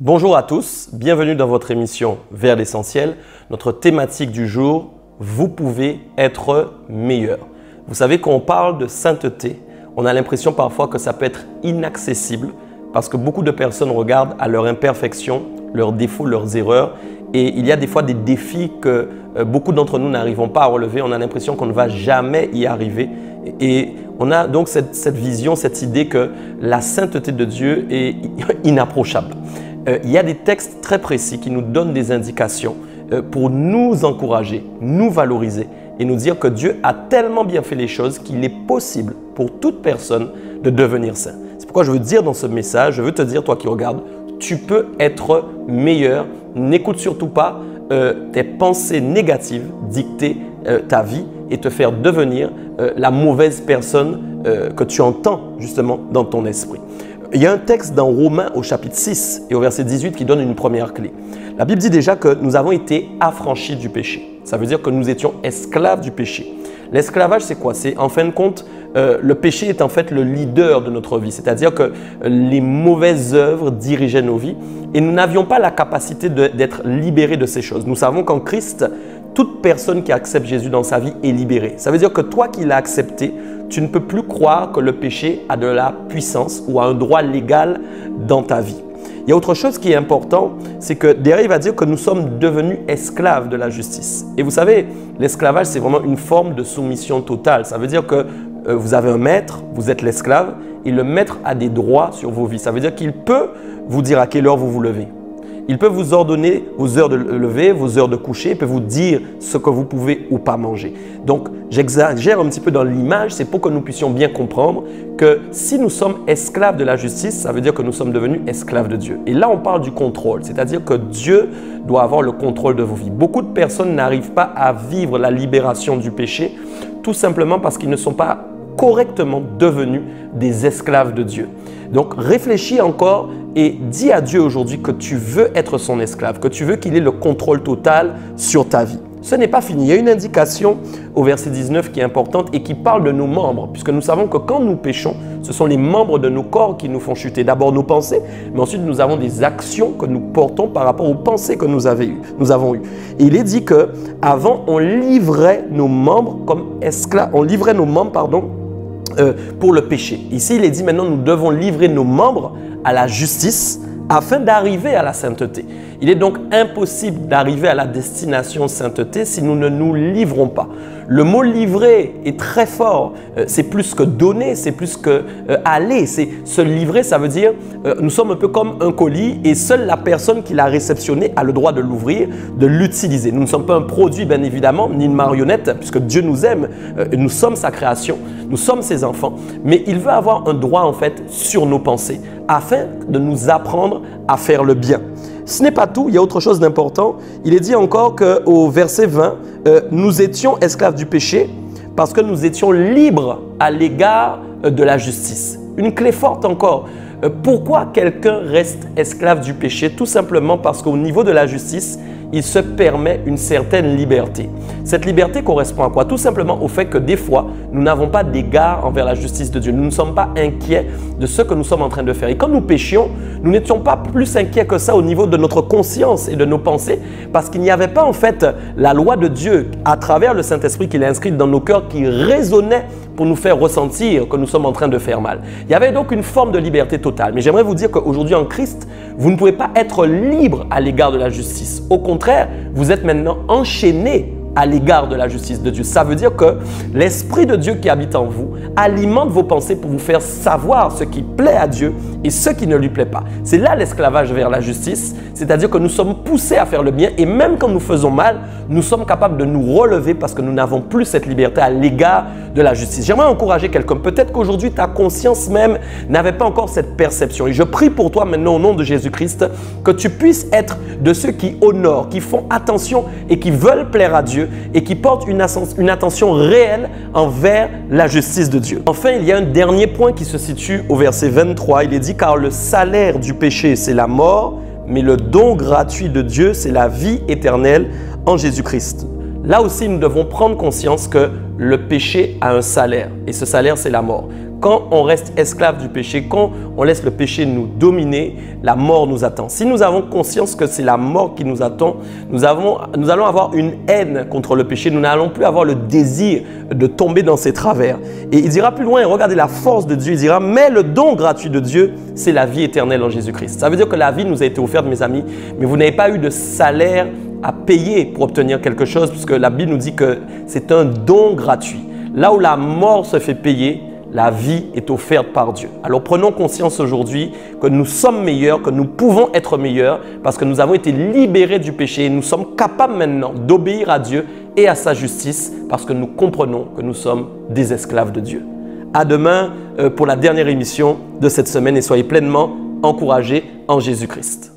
Bonjour à tous, bienvenue dans votre émission Vers l'essentiel. Notre thématique du jour, vous pouvez être meilleur. Vous savez, quand on parle de sainteté, on a l'impression parfois que ça peut être inaccessible parce que beaucoup de personnes regardent à leur imperfection, leurs défauts, leurs erreurs. Et il y a des fois des défis que beaucoup d'entre nous n'arrivons pas à relever. On a l'impression qu'on ne va jamais y arriver. Et on a donc cette vision, cette idée que la sainteté de Dieu est inapprochable. Il y a des textes très précis qui nous donnent des indications pour nous encourager, nous valoriser et nous dire que Dieu a tellement bien fait les choses qu'il est possible pour toute personne de devenir saint. C'est pourquoi je veux dire dans ce message, je veux te dire, toi qui regardes, tu peux être meilleur. N'écoute surtout pas tes pensées négatives dicter ta vie et te faire devenir la mauvaise personne que tu entends justement dans ton esprit. Il y a un texte dans Romains au chapitre 6 et au verset 18 qui donne une première clé. La Bible dit déjà que nous avons été affranchis du péché. Ça veut dire que nous étions esclaves du péché. L'esclavage, c'est quoi? C'est en fin de compte, le péché est en fait le leader de notre vie. C'est-à-dire que les mauvaises œuvres dirigeaient nos vies et nous n'avions pas la capacité d'être libérés de ces choses. Nous savons qu'en Christ, toute personne qui accepte Jésus dans sa vie est libérée. Ça veut dire que toi qui l'as accepté, tu ne peux plus croire que le péché a de la puissance ou a un droit légal dans ta vie. Il y a autre chose qui est important, c'est que derrière, il va dire que nous sommes devenus esclaves de la justice. Et vous savez, l'esclavage, c'est vraiment une forme de soumission totale. Ça veut dire que vous avez un maître, vous êtes l'esclave, et le maître a des droits sur vos vies. Ça veut dire qu'il peut vous dire à quelle heure vous vous levez. Il peut vous ordonner vos heures de lever, vos heures de coucher, il peut vous dire ce que vous pouvez ou pas manger. Donc, j'exagère un petit peu dans l'image, c'est pour que nous puissions bien comprendre que si nous sommes esclaves de la justice, ça veut dire que nous sommes devenus esclaves de Dieu. Et là, on parle du contrôle, c'est-à-dire que Dieu doit avoir le contrôle de vos vies. Beaucoup de personnes n'arrivent pas à vivre la libération du péché, tout simplement parce qu'ils ne sont pas correctement devenus des esclaves de Dieu. Donc, réfléchis encore et dis à Dieu aujourd'hui que tu veux être son esclave, que tu veux qu'il ait le contrôle total sur ta vie. Ce n'est pas fini. Il y a une indication au verset 19 qui est importante et qui parle de nos membres, puisque nous savons que quand nous péchons, ce sont les membres de nos corps qui nous font chuter. D'abord nos pensées, mais ensuite nous avons des actions que nous portons par rapport aux pensées que nous avons eues. Et il est dit qu'avant, on livrait nos membres comme esclaves, pour le péché. Ici, il est dit maintenant, nous devons livrer nos membres à la justice afin d'arriver à la sainteté. Il est donc impossible d'arriver à la destination sainteté si nous ne nous livrons pas. Le mot livrer est très fort. C'est plus que donner, c'est plus que aller. C'est se livrer, ça veut dire nous sommes un peu comme un colis et seule la personne qui l'a réceptionné a le droit de l'ouvrir, de l'utiliser. Nous ne sommes pas un produit, bien évidemment, ni une marionnette, puisque Dieu nous aime. Nous sommes sa création, nous sommes ses enfants. Mais il veut avoir un droit en fait sur nos pensées afin de nous apprendre à faire le bien. Ce n'est pas tout, il y a autre chose d'important. Il est dit encore qu'au verset 20, nous étions esclaves du péché parce que nous étions libres à l'égard de la justice. Une clé forte encore. Pourquoi quelqu'un reste esclave du péché? Tout simplement parce qu'au niveau de la justice, il se permet une certaine liberté. Cette liberté correspond à quoi? Tout simplement au fait que des fois, nous n'avons pas d'égard envers la justice de Dieu. Nous ne sommes pas inquiets de ce que nous sommes en train de faire. Et quand nous péchions, nous n'étions pas plus inquiets que ça au niveau de notre conscience et de nos pensées parce qu'il n'y avait pas en fait la loi de Dieu à travers le Saint-Esprit qu'il a inscrite dans nos cœurs qui résonnait pour nous faire ressentir que nous sommes en train de faire mal. Il y avait donc une forme de liberté totale. Mais j'aimerais vous dire qu'aujourd'hui en Christ, vous ne pouvez pas être libre à l'égard de la justice. Au contraire, vous êtes maintenant enchaîné à l'égard de la justice de Dieu. Ça veut dire que l'Esprit de Dieu qui habite en vous alimente vos pensées pour vous faire savoir ce qui plaît à Dieu et ce qui ne lui plaît pas. C'est là l'esclavage vers la justice, c'est-à-dire que nous sommes poussés à faire le bien et même quand nous faisons mal, nous sommes capables de nous relever parce que nous n'avons plus cette liberté à l'égard de la justice. J'aimerais encourager quelqu'un. Peut-être qu'aujourd'hui, ta conscience même n'avait pas encore cette perception. Et je prie pour toi maintenant au nom de Jésus-Christ que tu puisses être de ceux qui honorent, qui font attention et qui veulent plaire à Dieu et qui portent une attention réelle envers la justice de Dieu. Enfin, il y a un dernier point qui se situe au verset 23. Il est dit « Car le salaire du péché, c'est la mort, mais le don gratuit de Dieu, c'est la vie éternelle en Jésus-Christ. » Là aussi, nous devons prendre conscience que le péché a un salaire et ce salaire, c'est la mort. Quand on reste esclave du péché, quand on laisse le péché nous dominer, la mort nous attend. Si nous avons conscience que c'est la mort qui nous attend, nous allons avoir une haine contre le péché. Nous n'allons plus avoir le désir de tomber dans ses travers. Et il dira plus loin, regardez la force de Dieu, il dira, mais le don gratuit de Dieu, c'est la vie éternelle en Jésus-Christ. Ça veut dire que la vie nous a été offerte, mes amis, mais vous n'avez pas eu de salaire à payer pour obtenir quelque chose, puisque la Bible nous dit que c'est un don gratuit. Là où la mort se fait payer, la vie est offerte par Dieu. Alors prenons conscience aujourd'hui que nous sommes meilleurs, que nous pouvons être meilleurs parce que nous avons été libérés du péché et nous sommes capables maintenant d'obéir à Dieu et à sa justice parce que nous comprenons que nous sommes des esclaves de Dieu. À demain pour la dernière émission de cette semaine et soyez pleinement encouragés en Jésus-Christ.